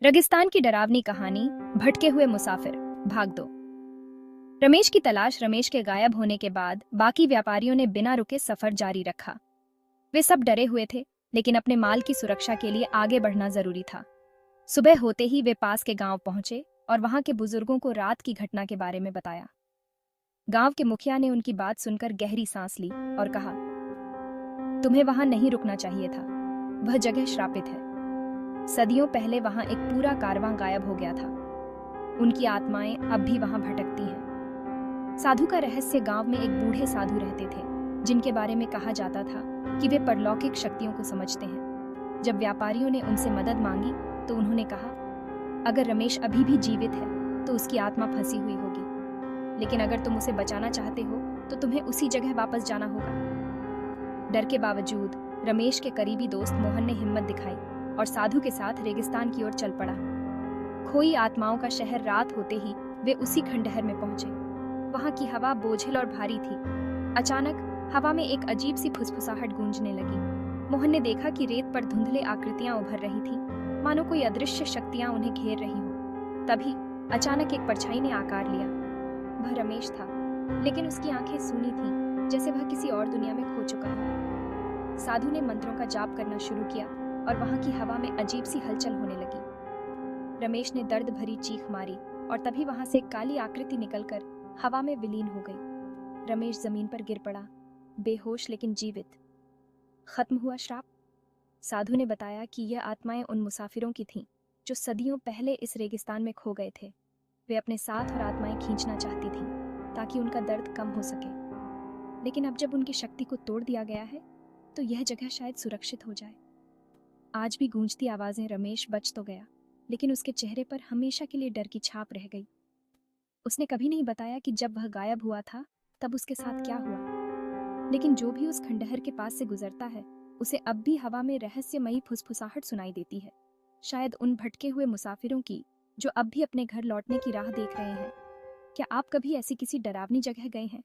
रेगिस्तान की डरावनी कहानी, भटके हुए मुसाफिर, भाग 2। रमेश की तलाश। रमेश के गायब होने के बाद बाकी व्यापारियों ने बिना रुके सफर जारी रखा। वे सब डरे हुए थे, लेकिन अपने माल की सुरक्षा के लिए आगे बढ़ना जरूरी था। सुबह होते ही वे पास के गांव पहुंचे और वहां के बुजुर्गों को रात की घटना के बारे में बताया। गांव के मुखिया ने उनकी बात सुनकर गहरी सांस ली और कहा, तुम्हें वहां नहीं रुकना चाहिए था। वह जगह श्रापित है। सदियों पहले वहां एक पूरा कारवां गायब हो गया था। उनकी आत्माएं अब भी वहां भटकती हैं। साधु का रहस्य। गांव में एक बूढ़े साधु रहते थे, जिनके बारे में कहा जाता था कि वे परलौकिक शक्तियों को समझते हैं। जब व्यापारियों ने उनसे मदद मांगी तो उन्होंने कहा, अगर रमेश अभी भी जीवित है तो उसकी आत्मा फंसी हुई होगी, लेकिन अगर तुम उसे बचाना चाहते हो तो तुम्हें उसी जगह वापस जाना होगा। डर के बावजूद रमेश के करीबी दोस्त मोहन ने हिम्मत दिखाई और साधु के साथ रेगिस्तान की ओर चल पड़ा। खोई आत्माओं का शहर। रात होते ही वे उसी खंडहर में पहुंचे। वहां की हवा बोझिल और भारी थी। अचानक हवा में एक अजीब सी फुसफुसाहट गूंजने लगी। मोहन ने देखा कि रेत पर धुंधले आकृतियां उभर रही थीं, मानो कोई अदृश्य शक्तियां उन्हें घेर रही हों। तभी अचानक एक परछाई ने आकार लिया। वह रमेश था, लेकिन उसकी आंखें सूनी थीं, जैसे वह किसी और दुनिया में खो चुका हो। साधु ने मंत्रों का जाप करना शुरू किया और वहां की हवा में अजीब सी हलचल होने लगी। रमेश ने दर्द भरी चीख मारी और तभी वहां से एक काली आकृति निकलकर हवा में विलीन हो गई। रमेश जमीन पर गिर पड़ा, बेहोश लेकिन जीवित। खत्म हुआ श्राप। साधु ने बताया कि यह आत्माएं उन मुसाफिरों की थीं जो सदियों पहले इस रेगिस्तान में खो गए थे। वे अपने साथ और आत्माएं खींचना चाहती थीं ताकि उनका दर्द कम हो सके। लेकिन अब जब उनकी शक्ति को तोड़ दिया गया है तो यह जगह शायद सुरक्षित हो जाए। आज भी गूंजती आवाजें। रमेश बच तो गया, लेकिन उसके चेहरे पर हमेशा के लिए डर की छाप रह गई। उसने कभी नहीं बताया कि जब वह गायब हुआ था तब उसके साथ क्या हुआ, लेकिन जो भी उस खंडहर के पास से गुजरता है उसे अब भी हवा में रहस्यमयी फुसफुसाहट सुनाई देती है। शायद उन भटके हुए मुसाफिरों की, जो अब भी अपने घर लौटने की राह देख रहे हैं। क्या आप कभी ऐसी किसी डरावनी जगह गए हैं